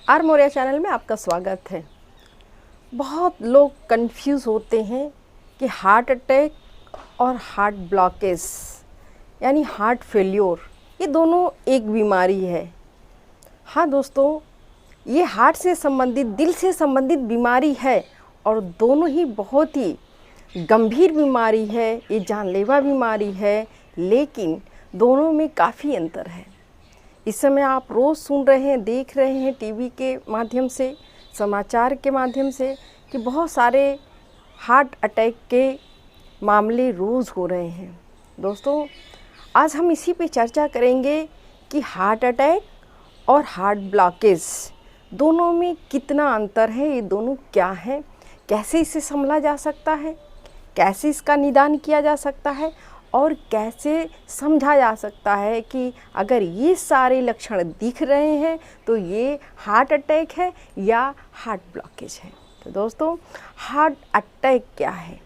Are Maurya channel में आपका स्वागत है। बहुत लोग कंफ्यूज होते हैं कि हार्ट अटैक और हार्ट ब्लॉकेज यानी हार्ट फेल्योर ये दोनों एक बीमारी है। हाँ दोस्तों, ये हार्ट से संबंधित, दिल से संबंधित बीमारी है और दोनों ही बहुत ही गंभीर बीमारी है। ये जानलेवा बीमारी है, लेकिन दोनों में काफ़ी अंतर है। इस समय आप रोज़ सुन रहे हैं, देख रहे हैं टीवी के माध्यम से, समाचार के माध्यम से कि बहुत सारे हार्ट अटैक के मामले रोज़ हो रहे हैं। दोस्तों, आज हम इसी पे चर्चा करेंगे कि हार्ट अटैक और हार्ट ब्लॉकेज दोनों में कितना अंतर है, ये दोनों क्या है, कैसे इसे संभला जा सकता है, कैसे इसका निदान किया जा सकता है और कैसे समझा जा सकता है कि अगर ये सारे लक्षण दिख रहे हैं तो ये हार्ट अटैक है या हार्ट ब्लॉकेज है। तो दोस्तों, हार्ट अटैक क्या है?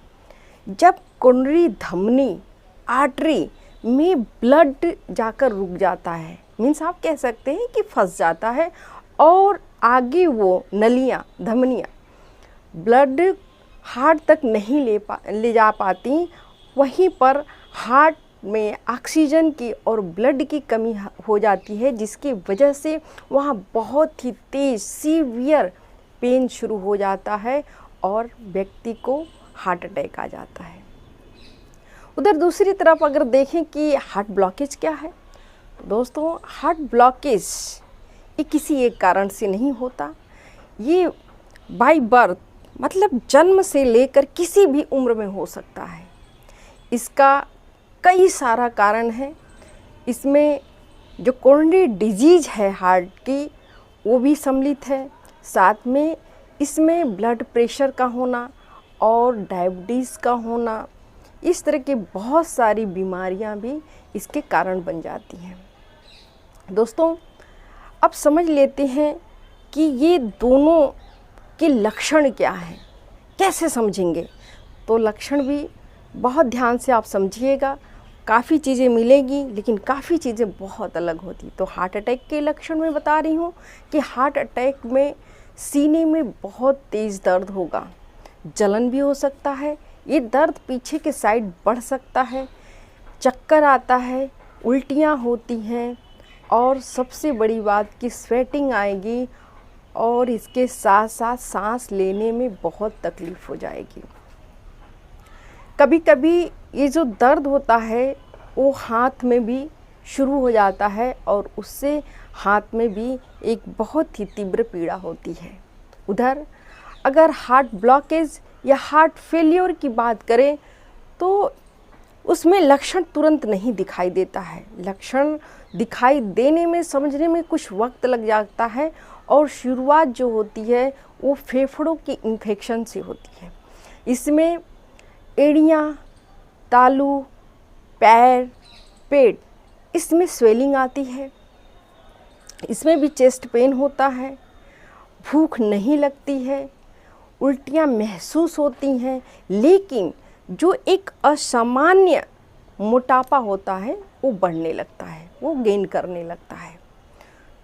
जब कोरोनरी धमनी, आर्टरी में ब्लड जाकर रुक जाता है, मीन्स आप कह सकते हैं कि फंस जाता है और आगे वो नलियाँ, धमनियाँ ब्लड हार्ट तक नहीं ले जा पाती। वहीं पर हार्ट में ऑक्सीजन की और ब्लड की कमी हो जाती है, जिसकी वजह से वहाँ बहुत ही तेज़ सीवियर पेन शुरू हो जाता है और व्यक्ति को हार्ट अटैक आ जाता है। उधर दूसरी तरफ अगर देखें कि हार्ट ब्लॉकेज क्या है, दोस्तों हार्ट ब्लॉकेज ये किसी एक कारण से नहीं होता। ये बाय बर्थ मतलब जन्म से लेकर किसी भी उम्र में हो सकता है। इसका कई सारा कारण है। इसमें जो कोरोनरी डिजीज़ है हार्ट की वो भी सम्मिलित है। साथ में इसमें ब्लड प्रेशर का होना और डायबिटीज़ का होना, इस तरह की बहुत सारी बीमारियां भी इसके कारण बन जाती हैं। दोस्तों, अब समझ लेते हैं कि ये दोनों के लक्षण क्या हैं, कैसे समझेंगे। तो लक्षण भी बहुत ध्यान से आप समझिएगा। काफ़ी चीज़ें मिलेगी, लेकिन काफ़ी चीज़ें बहुत अलग होती। तो हार्ट अटैक के लक्षण मैं बता रही हूँ कि हार्ट अटैक में सीने में बहुत तेज़ दर्द होगा, जलन भी हो सकता है, ये दर्द पीछे के साइड बढ़ सकता है, चक्कर आता है, उल्टियाँ होती हैं और सबसे बड़ी बात कि स्वेटिंग आएगी और इसके साथ साथ सांस लेने में बहुत तकलीफ़ हो जाएगी। कभी कभी ये जो दर्द होता है वो हाथ में भी शुरू हो जाता है और उससे हाथ में भी एक बहुत ही तीव्र पीड़ा होती है। उधर अगर हार्ट ब्लॉकेज या हार्ट फेल्योर की बात करें तो उसमें लक्षण तुरंत नहीं दिखाई देता है। लक्षण दिखाई देने में, समझने में कुछ वक्त लग जाता है और शुरुआत जो होती है वो फेफड़ों की इन्फेक्शन से होती है। इसमें एड़ियाँ, तालू, पैर, पेट, इसमें स्वेलिंग आती है। इसमें भी चेस्ट पेन होता है, भूख नहीं लगती है, उल्टियाँ महसूस होती हैं, लेकिन जो एक असामान्य मोटापा होता है वो बढ़ने लगता है, वो गेन करने लगता है।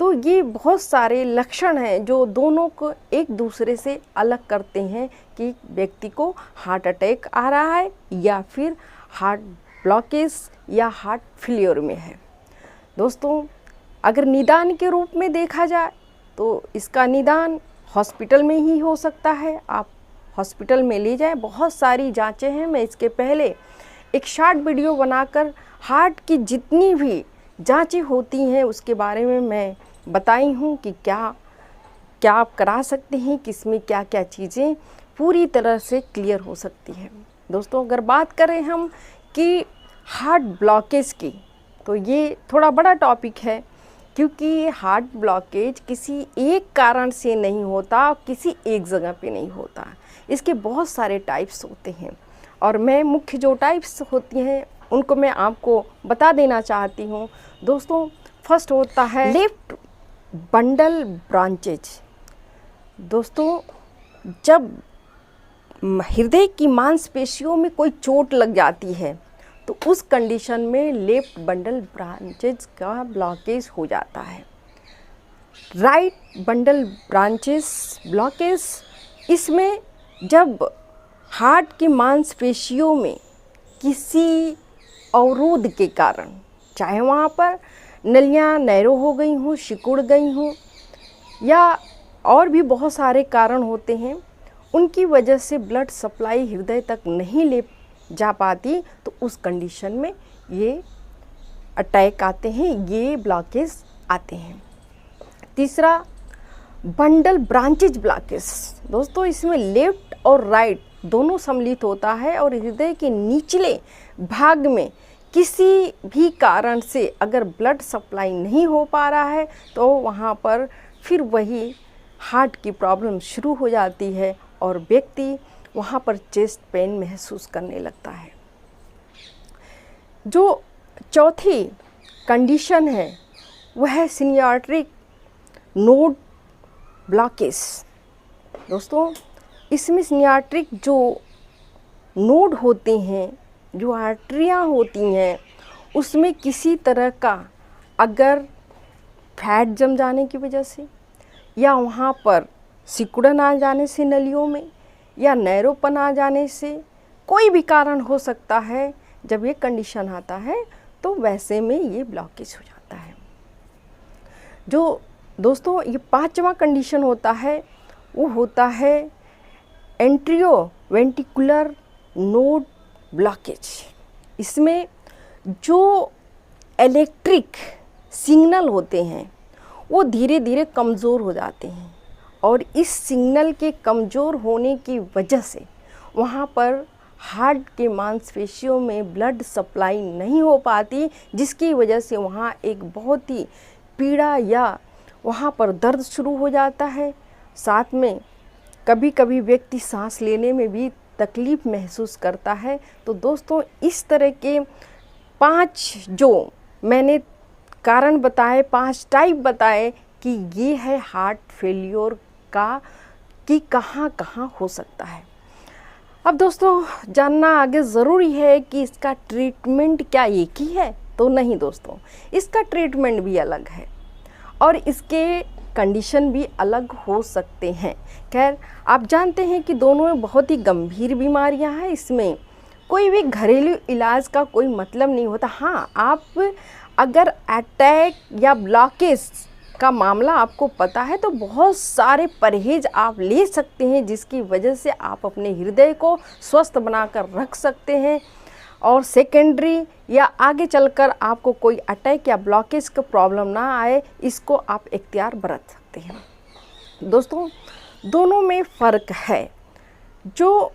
तो ये बहुत सारे लक्षण हैं जो दोनों को एक दूसरे से अलग करते हैं कि व्यक्ति को हार्ट अटैक आ रहा है या फिर हार्ट ब्लॉकेज या हार्ट फेल्योर में है। दोस्तों, अगर निदान के रूप में देखा जाए तो इसका निदान हॉस्पिटल में ही हो सकता है। आप हॉस्पिटल में ले जाएं, बहुत सारी जांचें हैं। मैं इसके पहले एक शॉर्ट वीडियो बनाकर हार्ट की जितनी भी जांचें होती हैं उसके बारे में मैं बताई हूँ कि क्या क्या आप करा सकते हैं, किसमें क्या क्या चीज़ें पूरी तरह से क्लियर हो सकती हैं। दोस्तों, अगर बात करें हम कि हार्ट ब्लॉकेज की, तो ये थोड़ा बड़ा टॉपिक है क्योंकि हार्ट ब्लॉकेज किसी एक कारण से नहीं होता, किसी एक जगह पे नहीं होता। इसके बहुत सारे टाइप्स होते हैं और मैं मुख्य जो टाइप्स होती हैं उनको मैं आपको बता देना चाहती हूँ। दोस्तों, फर्स्ट होता है लेफ्ट बंडल ब्रांचेज। दोस्तों, जब हृदय की मांसपेशियों में कोई चोट लग जाती है तो उस कंडीशन में लेफ्ट बंडल ब्रांचेज का ब्लॉकेज हो जाता है। राइट बंडल ब्रांचेस ब्लॉकेज, इसमें जब हार्ट की मांसपेशियों में किसी अवरोध के कारण, चाहे वहाँ पर नलियाँ नैरो हो गई हों, सिकुड़ गई हों, या और भी बहुत सारे कारण होते हैं, उनकी वजह से ब्लड सप्लाई हृदय तक नहीं ले जा पाती, तो उस कंडीशन में ये अटैक आते हैं, ये ब्लॉकेज आते हैं। तीसरा, बंडल ब्रांचेज ब्लॉकेज। दोस्तों, इसमें लेफ्ट और राइट दोनों सम्मिलित होता है और हृदय के निचले भाग में किसी भी कारण से अगर ब्लड सप्लाई नहीं हो पा रहा है तो वहाँ पर फिर वही हार्ट की प्रॉब्लम शुरू हो जाती है और व्यक्ति वहाँ पर चेस्ट पेन महसूस करने लगता है। जो चौथी कंडीशन है वह है सिनियाट्रिक नोड ब्लॉकेज। दोस्तों, इसमें सिनियाट्रिक जो नोड होते हैं, जो आर्टरियाँ होती हैं, उसमें किसी तरह का अगर फैट जम जाने की वजह से, या वहाँ पर सिकुड़न आ जाने से नलियों में, या नैरोपन आ जाने से, कोई भी कारण हो सकता है। जब ये कंडीशन आता है तो वैसे में ये ब्लॉकेज हो जाता है। जो दोस्तों ये पांचवा कंडीशन होता है वो होता है एंट्रियो वेंट्रिकुलर नोड ब्लॉकेज। इसमें जो इलेक्ट्रिक सिग्नल होते हैं वो धीरे धीरे कमज़ोर हो जाते हैं और इस सिग्नल के कमज़ोर होने की वजह से वहाँ पर हार्ट के मांसपेशियों में ब्लड सप्लाई नहीं हो पाती, जिसकी वजह से वहाँ एक बहुत ही पीड़ा या वहाँ पर दर्द शुरू हो जाता है। साथ में कभी कभी व्यक्ति सांस लेने में भी तकलीफ़ महसूस करता है। तो दोस्तों, इस तरह के 5 जो मैंने कारण बताए, 5 टाइप बताए कि ये है हार्ट फेल्योर का कि कहाँ कहाँ हो सकता है। अब दोस्तों, जानना आगे ज़रूरी है कि इसका ट्रीटमेंट क्या एक ही है, तो नहीं दोस्तों, इसका ट्रीटमेंट भी अलग है और इसके कंडीशन भी अलग हो सकते हैं। खैर, आप जानते हैं कि दोनों में बहुत ही गंभीर बीमारियां हैं, इसमें कोई भी घरेलू इलाज का कोई मतलब नहीं होता। हाँ, आप अगर अटैक या ब्लॉकेज का मामला आपको पता है तो बहुत सारे परहेज आप ले सकते हैं, जिसकी वजह से आप अपने हृदय को स्वस्थ बनाकर रख सकते हैं और सेकेंडरी या आगे चलकर आपको कोई अटैक या ब्लॉकेज का प्रॉब्लम ना आए, इसको आप इख्तियार बरत सकते हैं। दोस्तों, दोनों में फ़र्क है। जो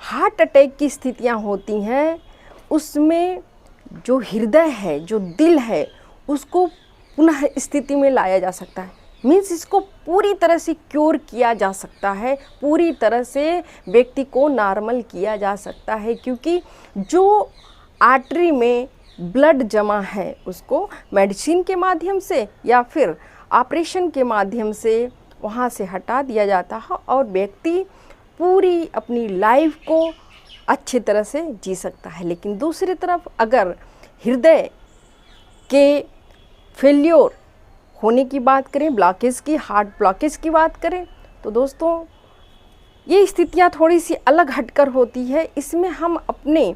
हार्ट अटैक की स्थितियां होती हैं उसमें जो हृदय है, जो दिल है, उसको पुनः स्थिति में लाया जा सकता है। मीन्स इसको पूरी तरह से क्योर किया जा सकता है, पूरी तरह से व्यक्ति को नॉर्मल किया जा सकता है, क्योंकि जो आर्टरी में ब्लड जमा है उसको मेडिसिन के माध्यम से या फिर ऑपरेशन के माध्यम से वहाँ से हटा दिया जाता है और व्यक्ति पूरी अपनी लाइफ को अच्छी तरह से जी सकता है। लेकिन दूसरी तरफ अगर हृदय के फेल्योर होने की बात करें, ब्लॉकेज की, हार्ट ब्लॉकेज की बात करें, तो दोस्तों ये स्थितियाँ थोड़ी सी अलग हटकर होती है। इसमें हम अपने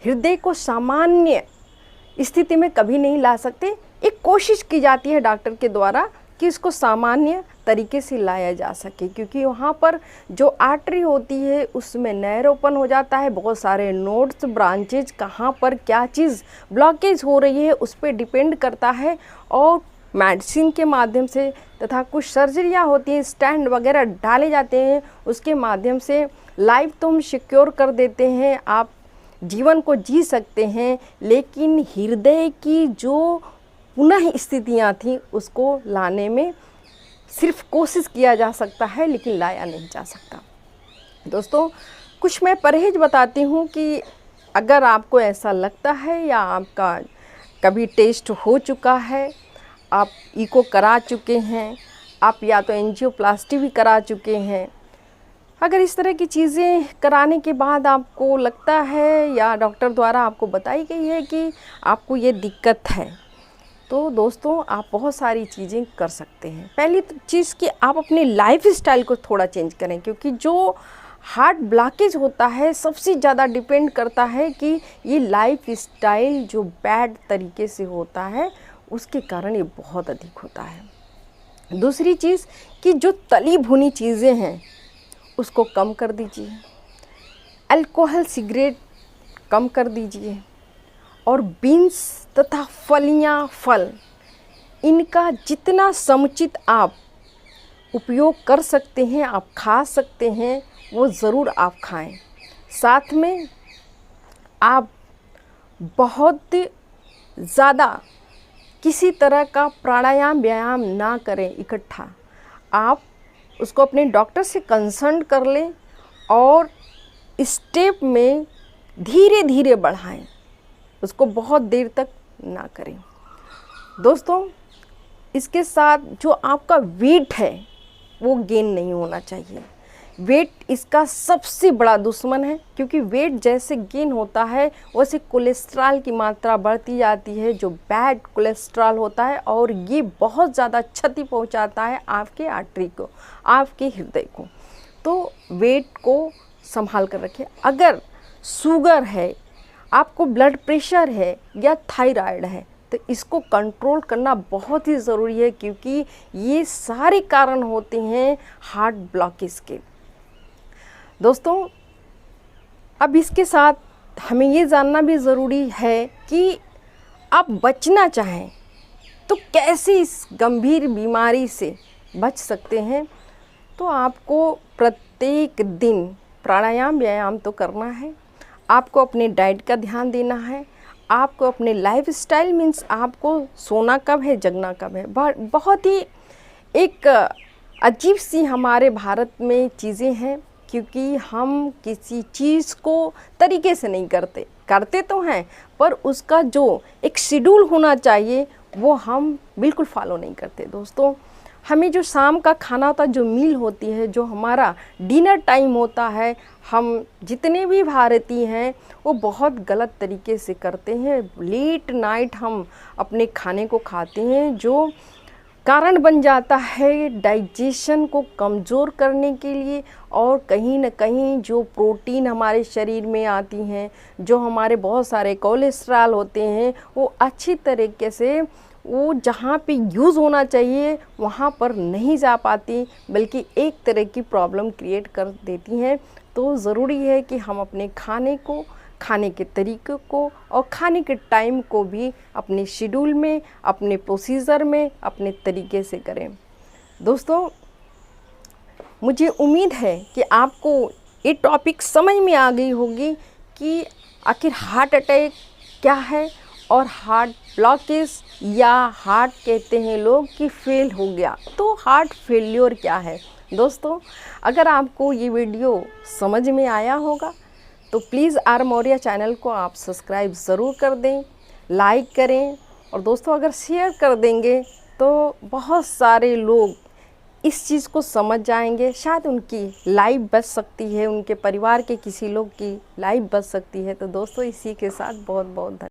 हृदय को सामान्य स्थिति में कभी नहीं ला सकते। एक कोशिश की जाती है डॉक्टर के द्वारा कि इसको सामान्य तरीके से लाया जा सके, क्योंकि वहाँ पर जो आर्टरी होती है उसमें नैरोपन हो जाता है, बहुत सारे नोड्स, ब्रांचेज, कहाँ पर क्या चीज़ ब्लॉकेज हो रही है उस पर डिपेंड करता है और मेडिसिन के माध्यम से तथा कुछ सर्जरियाँ होती हैं, स्टैंड वगैरह डाले जाते हैं, उसके माध्यम से लाइफ तो हम सिक्योर कर देते हैं, आप जीवन को जी सकते हैं। लेकिन हृदय की जो पुनः स्थितियाँ थी उसको लाने में सिर्फ कोशिश किया जा सकता है, लेकिन लाया नहीं जा सकता। दोस्तों, कुछ मैं परहेज बताती हूँ कि अगर आपको ऐसा लगता है या आपका कभी टेस्ट हो चुका है, आप इको करा चुके हैं, आप या तो एंजियोप्लास्टी भी करा चुके हैं, अगर इस तरह की चीज़ें कराने के बाद आपको लगता है या डॉक्टर द्वारा आपको बताई गई है कि आपको ये दिक्कत है, तो दोस्तों आप बहुत सारी चीज़ें कर सकते हैं। पहली चीज़ कि आप अपने लाइफ स्टाइल को थोड़ा चेंज करें, क्योंकि जो हार्ट ब्लॉकेज होता है सबसे ज़्यादा डिपेंड करता है कि ये लाइफ स्टाइल जो बैड तरीके से होता है उसके कारण ये बहुत अधिक होता है। दूसरी चीज़ कि जो तली भुनी चीज़ें हैं उसको कम कर दीजिए, अल्कोहल सिगरेट कम कर दीजिए, और बीन्स तथा फलियां, फल, इनका जितना समुचित आप उपयोग कर सकते हैं, आप खा सकते हैं, वो ज़रूर आप खाएं। साथ में आप बहुत ज़्यादा किसी तरह का प्राणायाम व्यायाम ना करें इकट्ठा, आप उसको अपने डॉक्टर से कंसल्ट कर लें और स्टेप में धीरे धीरे बढ़ाएं, उसको बहुत देर तक ना करें। दोस्तों इसके साथ जो आपका वेट है वो गेन नहीं होना चाहिए। वेट इसका सबसे बड़ा दुश्मन है, क्योंकि वेट जैसे गेन होता है वैसे कोलेस्ट्रॉल की मात्रा बढ़ती जाती है, जो बैड कोलेस्ट्रॉल होता है, और ये बहुत ज़्यादा क्षति पहुंचाता है आपके आर्टरी को, आपके हृदय को। तो वेट को संभाल कर रखें। अगर शुगर है, आपको ब्लड प्रेशर है या थायराइड है, तो इसको कंट्रोल करना बहुत ही ज़रूरी है, क्योंकि ये सारे कारण होते हैं हार्ट ब्लॉकेज के। दोस्तों अब इसके साथ हमें ये जानना भी ज़रूरी है कि आप बचना चाहें तो कैसे इस गंभीर बीमारी से बच सकते हैं। तो आपको प्रत्येक दिन प्राणायाम व्यायाम तो करना है, आपको अपने डाइट का ध्यान देना है, आपको अपने लाइफ स्टाइल मीन्स आपको सोना कब है जगना कब है। बहुत ही एक अजीब सी हमारे भारत में चीज़ें हैं, क्योंकि हम किसी चीज़ को तरीके से नहीं करते तो हैं, पर उसका जो एक शेड्यूल होना चाहिए वो हम बिल्कुल फॉलो नहीं करते। दोस्तों हमें जो शाम का खाना होता है, जो मील होती है, जो हमारा डिनर टाइम होता है, हम जितने भी भारतीय हैं वो बहुत गलत तरीके से करते हैं। लेट नाइट हम अपने खाने को खाते हैं, जो कारण बन जाता है डाइजेशन को कमज़ोर करने के लिए, और कहीं न कहीं जो प्रोटीन हमारे शरीर में आती हैं, जो हमारे बहुत सारे कोलेस्ट्रॉल होते हैं, वो अच्छी तरीके से वो जहाँ पे यूज़ होना चाहिए वहाँ पर नहीं जा पाती, बल्कि एक तरह की प्रॉब्लम क्रिएट कर देती हैं। तो ज़रूरी है कि हम अपने खाने को, खाने के तरीके को और खाने के टाइम को भी अपने शेड्यूल में, अपने प्रोसीजर में, अपने तरीके से करें। दोस्तों मुझे उम्मीद है कि आपको ये टॉपिक समझ में आ गई होगी कि आखिर हार्ट अटैक क्या है, और हार्ट ब्लॉकेज या हार्ट कहते हैं लोग कि फेल हो गया, तो हार्ट फेल्योर क्या है। दोस्तों अगर आपको ये वीडियो समझ में आया होगा तो प्लीज़ आर मौर्या चैनल को आप सब्सक्राइब ज़रूर कर दें, लाइक करें, और दोस्तों अगर शेयर कर देंगे तो बहुत सारे लोग इस चीज़ को समझ जाएंगे, शायद उनकी लाइफ बच सकती है, उनके परिवार के किसी लोग की लाइफ बच सकती है। तो दोस्तों इसी के साथ बहुत बहुत धन्यवाद।